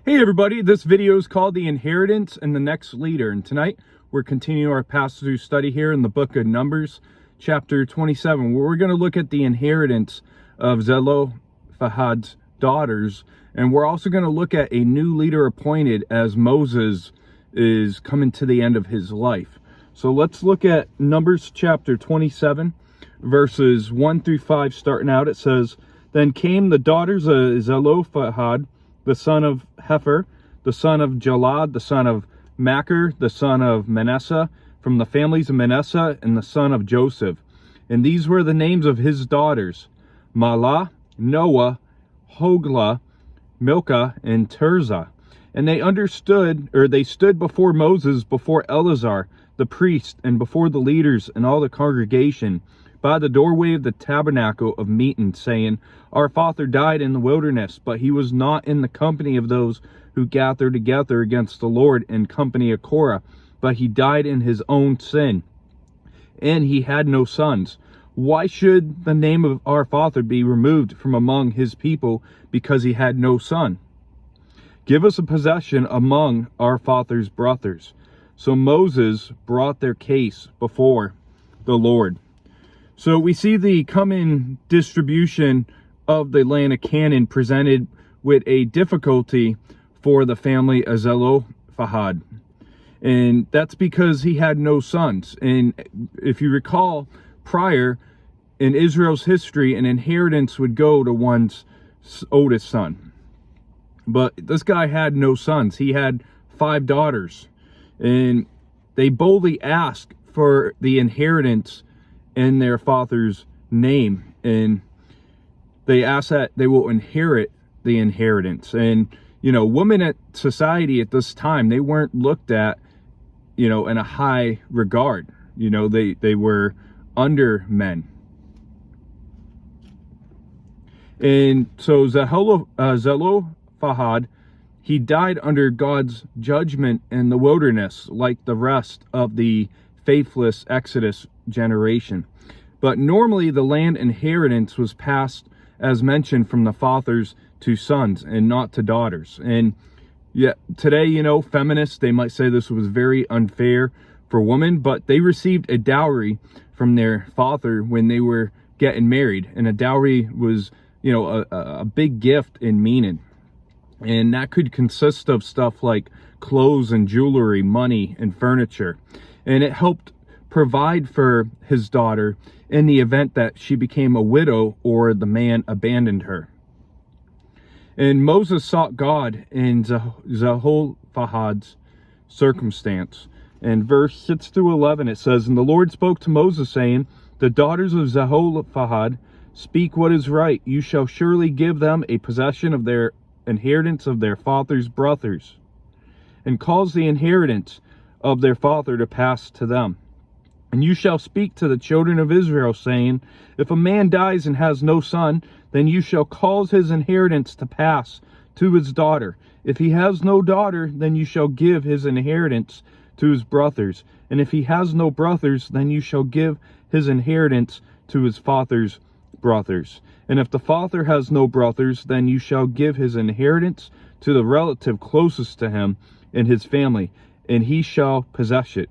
Hey everybody, this video is called The Inheritance and the Next Leader, and tonight we're continuing our pass-through study here in the book of Numbers, chapter 27, where we're going to look at the inheritance of Zelophehad's daughters, and we're also going to look at a new leader appointed as Moses is coming to the end of his life. So let's look at Numbers chapter 27, verses 1 through 5 starting out. It says, "Then came the daughters of Zelophehad, the son of Hefer, the son of Jalad, the son of Machir, the son of Manasseh, from the families of Manasseh, and the son of Joseph. And these were the names of his daughters, Mahlah, Noah, Hoglah, Milcah, and Tirzah. And they stood before Moses, before Eleazar, the priest, and before the leaders and all the congregation, by the doorway of the tabernacle of meeting, saying, Our father died in the wilderness, but he was not in the company of those who gathered together against the Lord in company of Korah, but he died in his own sin, and he had no sons. Why should the name of our father be removed from among his people, because he had no son? Give us a possession among our father's brothers." So Moses brought their case before the Lord. So we see the coming distribution of the land of Canaan presented with a difficulty for the family of Zelophehad. And that's because he had no sons. And if you recall, prior in Israel's history, an inheritance would go to one's oldest son. But this guy had no sons. He had 5 daughters. And they boldly asked for the inheritance in their father's name, and they ask that they will inherit the inheritance. And women at society at this time, they weren't looked at in a high regard. They were under men. And so Zelophehad, he died under God's judgment in the wilderness, like the rest of the faithless Exodus generation. But normally the land inheritance was passed, as mentioned, from the fathers to sons and not to daughters. And yet today, feminists, they might say this was very unfair for women, but they received a dowry from their father when they were getting married. And a dowry was, a big gift in meaning. And that could consist of stuff like clothes and jewelry, money and furniture. And it helped provide for his daughter in the event that she became a widow or the man abandoned her. And Moses sought God in Zelophehad's circumstance. In verse 6 through 11, it says, "And the Lord spoke to Moses, saying, The daughters of Zelophehad speak what is right. You shall surely give them a possession of their inheritance of their father's brothers, and cause the inheritance of their father to pass to them. And you shall speak to the children of Israel, saying, If a man dies and has no son, then you shall cause his inheritance to pass to his daughter. If he has no daughter, then you shall give his inheritance to his brothers. And if he has no brothers, then you shall give his inheritance to his father's brothers. And if the father has no brothers, then you shall give his inheritance to the relative closest to him in his family, and he shall possess it.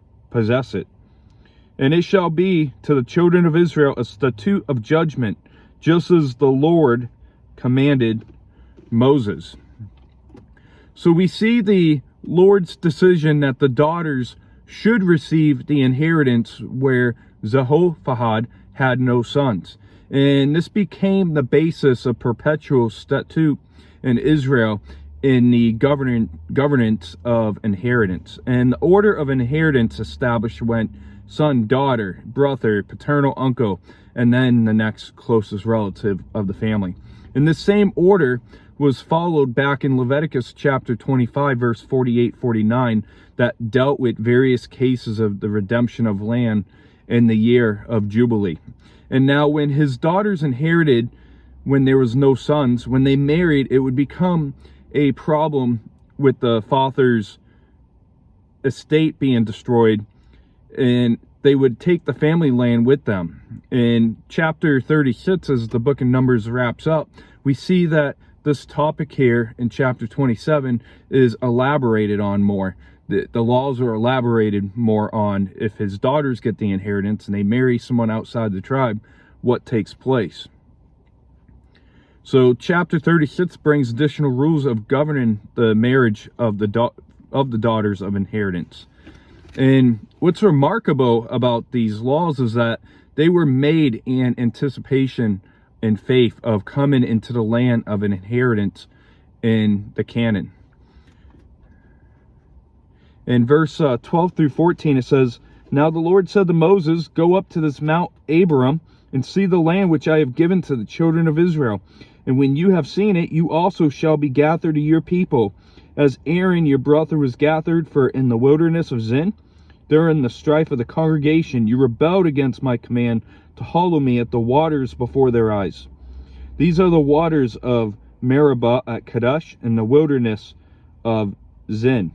And it shall be to the children of Israel a statute of judgment, just as the Lord commanded Moses." So we see the Lord's decision that the daughters should receive the inheritance where Zelophehad had no sons. And this became the basis of perpetual statute in Israel in the governance of inheritance. And the order of inheritance established went son, daughter, brother, paternal uncle, and then the next closest relative of the family. And this same order was followed back in Leviticus chapter 25, verse 48-49, that dealt with various cases of the redemption of land in the year of Jubilee. And now when his daughters inherited, when there was no sons, when they married, it would become a problem with the father's estate being destroyed, and they would take the family land with them. In chapter 36, as the book of Numbers wraps up, we see that this topic here in chapter 27 is elaborated on more. The laws are elaborated more on if his daughters get the inheritance and they marry someone outside the tribe, what takes place. So chapter 36 brings additional rules of governing the marriage of the daughters of inheritance. And what's remarkable about these laws is that they were made in anticipation and faith of coming into the land of an inheritance in the Canaan. In verse 12 through 14, it says, "Now the Lord said to Moses, Go up to this Mount Abarim, and see the land which I have given to the children of Israel. And when you have seen it, you also shall be gathered to your people, as Aaron your brother was gathered, for in the wilderness of Zin, during the strife of the congregation, you rebelled against my command to hallow me at the waters before their eyes. These are the waters of Meribah at Kadesh, in the wilderness of Zin."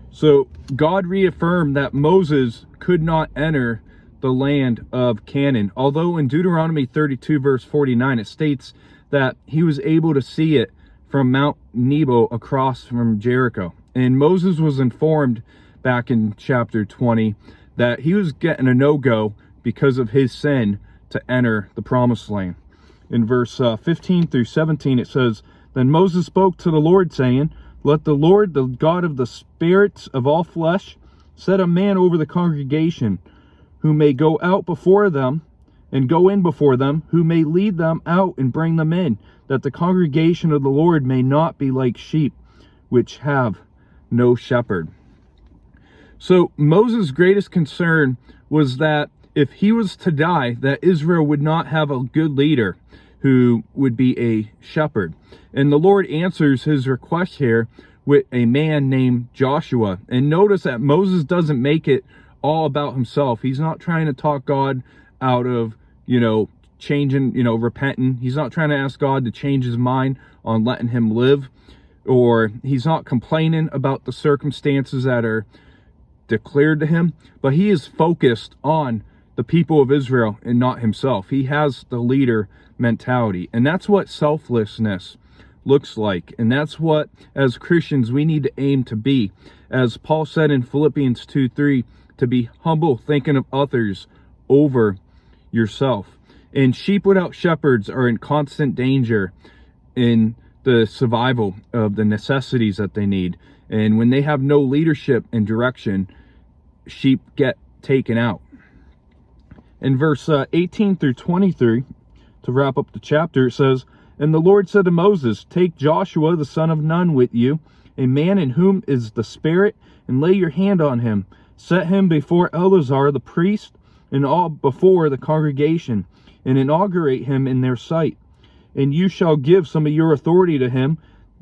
So God reaffirmed that Moses could not enter the land of Canaan, although in Deuteronomy 32 verse 49 it states that he was able to see it from Mount Nebo across from Jericho. And Moses was informed back in chapter 20 that he was getting a no-go because of his sin to enter the promised land. In verse 15 through 17 it says, "Then Moses spoke to the Lord, saying, Let the Lord, the God of the spirits of all flesh, set a man over the congregation, who may go out before them and go in before them, who may lead them out and bring them in, that the congregation of the Lord may not be like sheep, which have no shepherd." So Moses' greatest concern was that if he was to die, that Israel would not have a good leader who would be a shepherd. And the Lord answers his request here with a man named Joshua. And notice that Moses doesn't make it all about himself. He's not trying to talk God out of, changing, repenting. He's not trying to ask God to change his mind on letting him live, or he's not complaining about the circumstances that are declared to him, but he is focused on the people of Israel and not himself. He has the leader mentality, and that's what selflessness looks like, and that's what as Christians we need to aim to be. As Paul said in Philippians 2:3, to be humble, thinking of others over yourself. And sheep without shepherds are in constant danger in the survival of the necessities that they need. And when they have no leadership and direction, sheep get taken out. In verse 18 through 23, to wrap up the chapter, it says, "And the Lord said to Moses, Take Joshua the son of Nun with you, a man in whom is the Spirit, and lay your hand on him. Set him before Eleazar the priest, and all before the congregation, and inaugurate him in their sight. And you shall give some of your authority to him,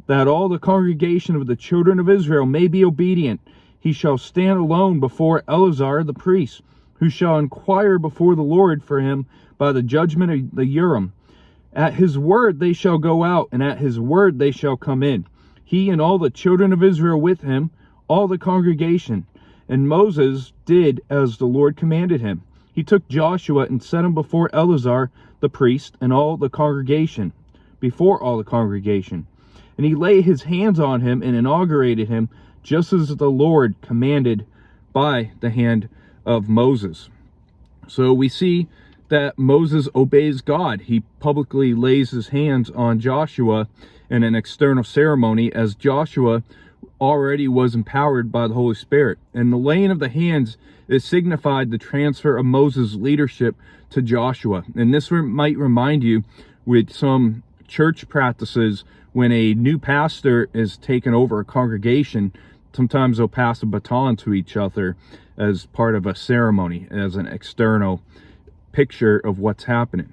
that all the congregation of the children of Israel may be obedient. He shall stand alone before Eleazar the priest, who shall inquire before the Lord for him by the judgment of the Urim. At his word they shall go out, and at his word they shall come in, he and all the children of Israel with him, all the congregation. And Moses did as the Lord commanded him. He took Joshua and set him before Eleazar the priest and all the congregation, before all the congregation. And he laid his hands on him and inaugurated him, just as the Lord commanded by the hand of Moses." So we see that Moses obeys God. He publicly lays his hands on Joshua in an external ceremony, as Joshua already was empowered by the Holy Spirit. And the laying of the hands is signified the transfer of Moses' leadership to Joshua. And this might remind you with some church practices, when a new pastor is taken over a congregation, sometimes they'll pass a baton to each other as part of a ceremony, as an external picture of what's happening.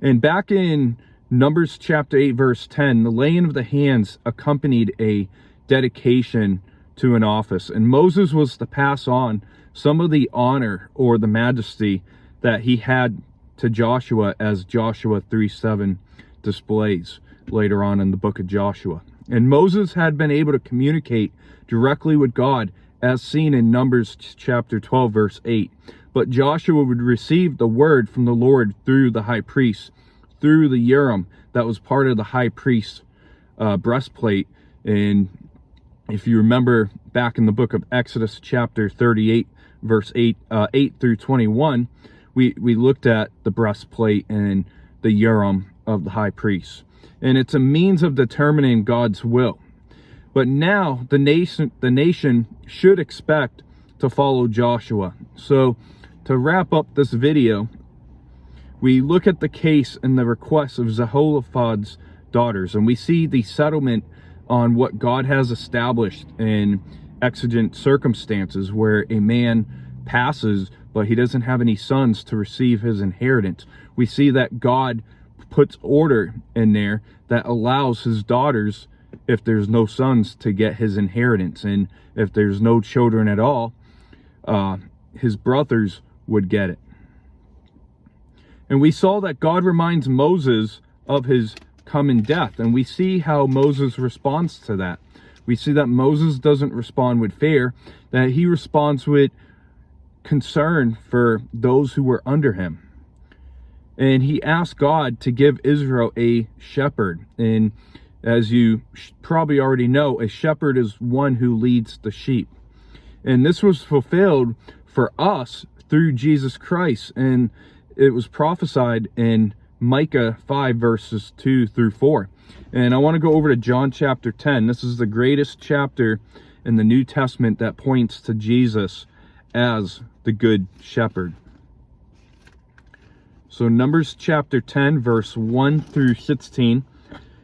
And back in Numbers chapter 8 verse 10, the laying of the hands accompanied a dedication to an office, and Moses was to pass on some of the honor or the majesty that he had to Joshua, as Joshua 3:7 displays later on in the book of Joshua. And Moses had been able to communicate directly with God, as seen in Numbers chapter 12 verse 8, But Joshua would receive the word from the Lord through the high priest, through the Urim that was part of the high priest's breastplate. And if you remember back in the book of Exodus chapter 38, verse 8 through 21, we looked at the breastplate and the Urim of the high priest. And it's a means of determining God's will. But now the nation should expect to follow Joshua. So to wrap up this video, we look at the case and the requests of Zelophehad's daughters, and we see the settlement on what God has established in exigent circumstances where a man passes but he doesn't have any sons to receive his inheritance. We see that God puts order in there that allows his daughters, if there's no sons, to get his inheritance, and if there's no children at all, his brothers would get it. And we saw that God reminds Moses of his coming death, and we see how Moses responds to that. We see that Moses doesn't respond with fear, that he responds with concern for those who were under him. And he asked God to give Israel a shepherd. And as you probably already know, a shepherd is one who leads the sheep. And this was fulfilled for us through Jesus Christ. And it was prophesied in Micah 5 verses 2 through 4. And I want to go over to John chapter 10. This is the greatest chapter in the New Testament that points to Jesus as the good shepherd. So Numbers chapter 10 verse 1 through 16,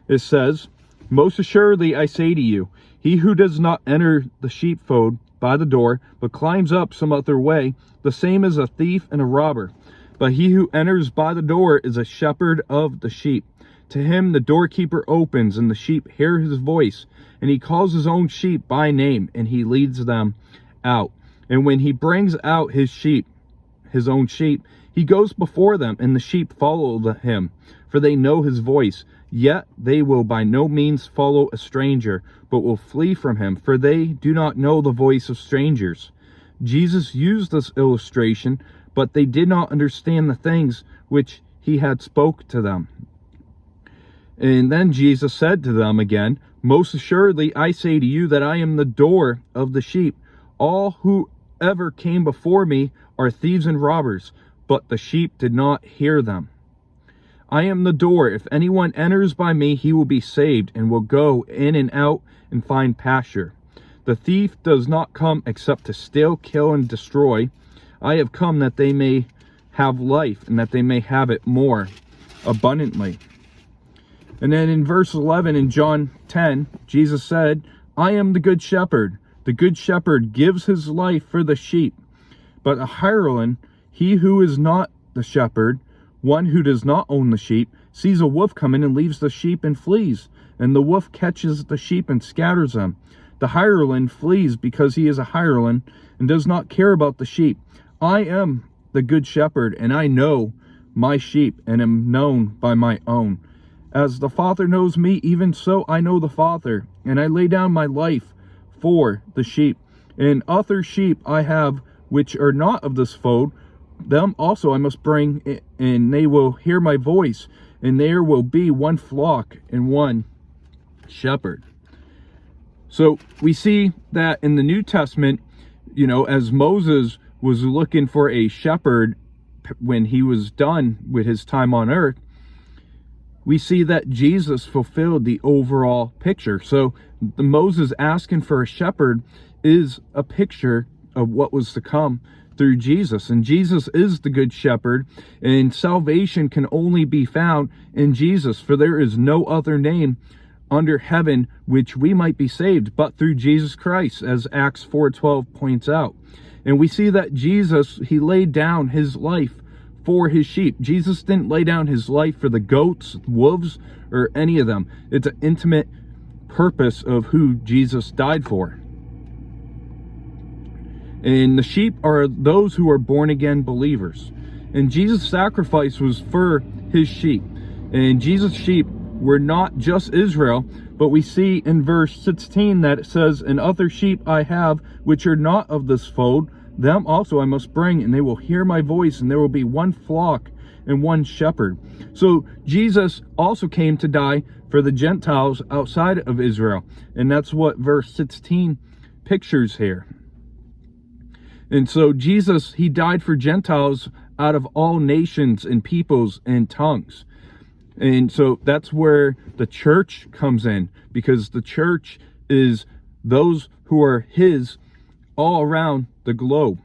it says, "Most assuredly I say to you, he who does not enter the sheepfold by the door, but climbs up some other way, the same is a thief and a robber. But he who enters by the door is a shepherd of the sheep. To him the doorkeeper opens, and the sheep hear his voice, and he calls his own sheep by name, and he leads them out. And when he brings out his own sheep, he goes before them, and the sheep follow him, for they know his voice. Yet they will by no means follow a stranger, but will flee from him, for they do not know the voice of strangers." Jesus used this illustration, but they did not understand the things which he had spoke to them. And then Jesus said to them again, "Most assuredly I say to you that I am the door of the sheep. All who ever came before me are thieves and robbers, but the sheep did not hear them. I am the door. If anyone enters by me, he will be saved, and will go in and out and find pasture. The thief does not come except to steal, kill, and destroy. I have come that they may have life, and that they may have it more abundantly." And then in verse 11 in John 10, Jesus said, "I am the good shepherd. The good shepherd gives his life for the sheep. But a hireling, he who is not the shepherd, one who does not own the sheep, sees a wolf coming and leaves the sheep and flees. And the wolf catches the sheep and scatters them. The hireling flees because he is a hireling and does not care about the sheep. I am the good shepherd, and I know my sheep and am known by my own. As the Father knows me, even so I know the Father, and I lay down my life for the sheep. And other sheep I have which are not of this fold, them also I must bring, and they will hear my voice, and there will be one flock and one shepherd." So we see that in the New Testament, as Moses was looking for a shepherd when he was done with his time on earth, we see that Jesus fulfilled the overall picture. So the Moses asking for a shepherd is a picture of what was to come through Jesus. And Jesus is the good shepherd, and salvation can only be found in Jesus, for there is no other name under heaven which we might be saved but through Jesus Christ, as Acts 4:12 points out. And we see that Jesus, he laid down his life for his sheep. Jesus didn't lay down his life for the goats, wolves, or any of them. It's an intimate purpose of who Jesus died for. And the sheep are those who are born again believers. And Jesus' sacrifice was for his sheep. And Jesus' sheep were not just Israel, but we see in verse 16 that it says, "And other sheep I have which are not of this fold, them also I must bring, and they will hear my voice, and there will be one flock and one shepherd. So Jesus also came to die for the Gentiles outside of Israel, and that's what verse 16 pictures here. And so Jesus, he died for Gentiles out of all nations and peoples and tongues. And so that's where the church comes in, because the church is those who are his all around the globe.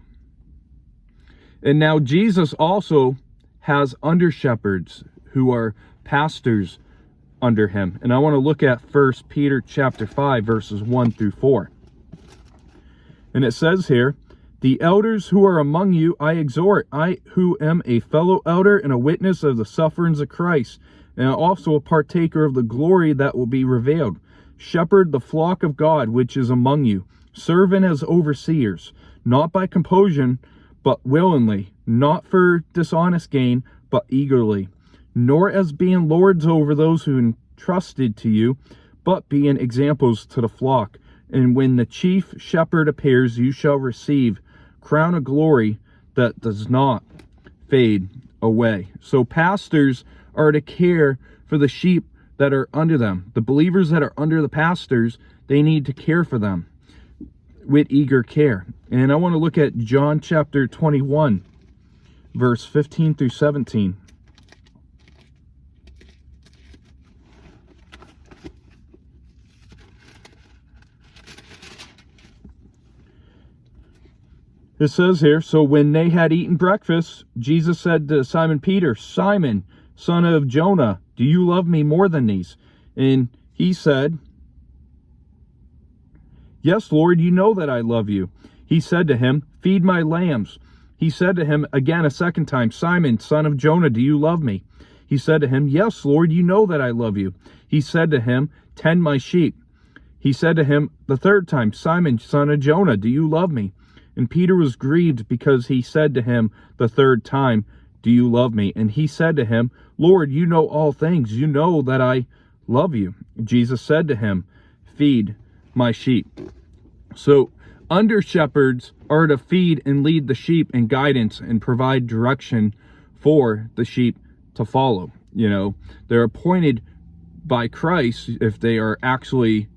And now Jesus also has under shepherds who are pastors under him. And I want to look at 1 Peter chapter 5 verses 1 through 4. And it says here, "The elders who are among you I exhort, I who am a fellow elder and a witness of the sufferings of Christ, and also a partaker of the glory that will be revealed. Shepherd the flock of God which is among you, serving as overseers, not by compulsion, but willingly, not for dishonest gain, but eagerly, nor as being lords over those who entrusted to you, but being examples to the flock. And when the chief shepherd appears, you shall receive crown of glory that does not fade away." So pastors are to care for the sheep that are under them. The believers that are under the pastors, they need to care for them with eager care. And I want to look at John chapter 21, verse 15 through 17. It says here, "So when they had eaten breakfast, Jesus said to Simon Peter, 'Simon, son of Jonah, do you love me more than these?' And he said, 'Yes, Lord, you know that I love you.' He said to him, 'Feed my lambs.' He said to him again a second time, 'Simon, son of Jonah, do you love me?' He said to him, 'Yes, Lord, you know that I love you.' He said to him, 'Tend my sheep.' He said to him the third time, 'Simon, son of Jonah, do you love me?' And Peter was grieved because he said to him the third time, 'Do you love me?' And he said to him, 'Lord, you know all things. You know that I love you.' Jesus said to him, 'Feed my sheep.'" So under shepherds are to feed and lead the sheep in guidance and provide direction for the sheep to follow. You know, they're appointed by Christ. If they are actually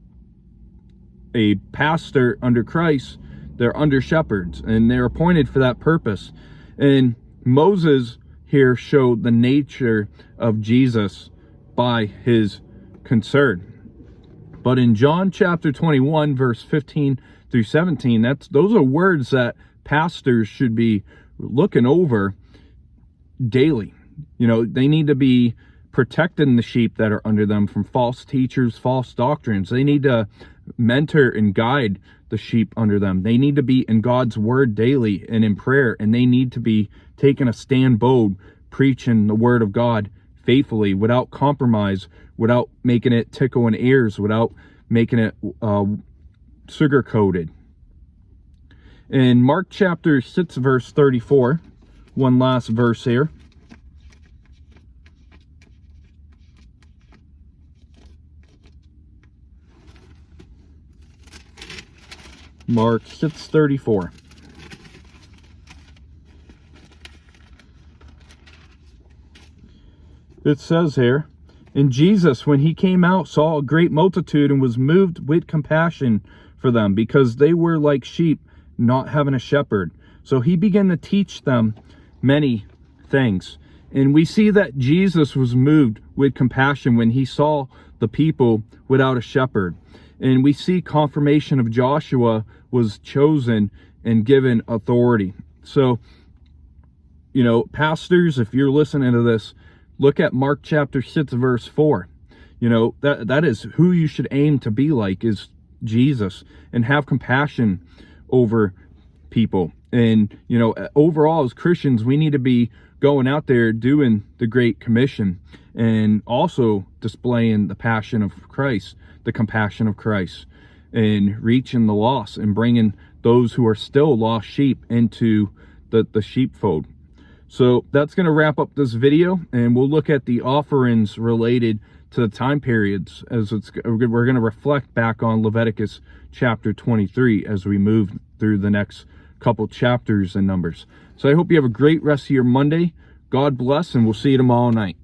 a pastor under Christ, they're under shepherds, and they're appointed for that purpose. And Moses here showed the nature of Jesus by his concern. But in John chapter 21, verse 15 through 17, those are words that pastors should be looking over daily. You know, they need to be protecting the sheep that are under them from false teachers, false doctrines. They need to mentor and guide the sheep under them. They need to be in God's word daily and in prayer, and they need to be taking a stand bold, preaching the word of God faithfully, without compromise, without making it tickle in ears, without making it sugar coated. In Mark chapter 6 verse 34, one last verse here. Mark 6:34. It says here, "And Jesus, when he came out, saw a great multitude and was moved with compassion for them, because they were like sheep not having a shepherd. So he began to teach them many things." And we see that Jesus was moved with compassion when he saw the people without a shepherd. And we see confirmation of Joshua was chosen and given authority. So, you know, pastors, if you're listening to this, look at Mark chapter 6 verse 4. You know, that is who you should aim to be like, is Jesus, and have compassion over people. And, you know, overall as Christians, we need to be going out there doing the Great Commission, and also displaying the passion of Christ, the compassion of Christ, and reaching the lost and bringing those who are still lost sheep into the sheepfold. So that's going to wrap up this video, and we'll look at the offerings related to the time periods, as we're going to reflect back on Leviticus chapter 23 as we move through the next couple chapters in Numbers. So I hope you have a great rest of your Monday. God bless, and we'll see you tomorrow night.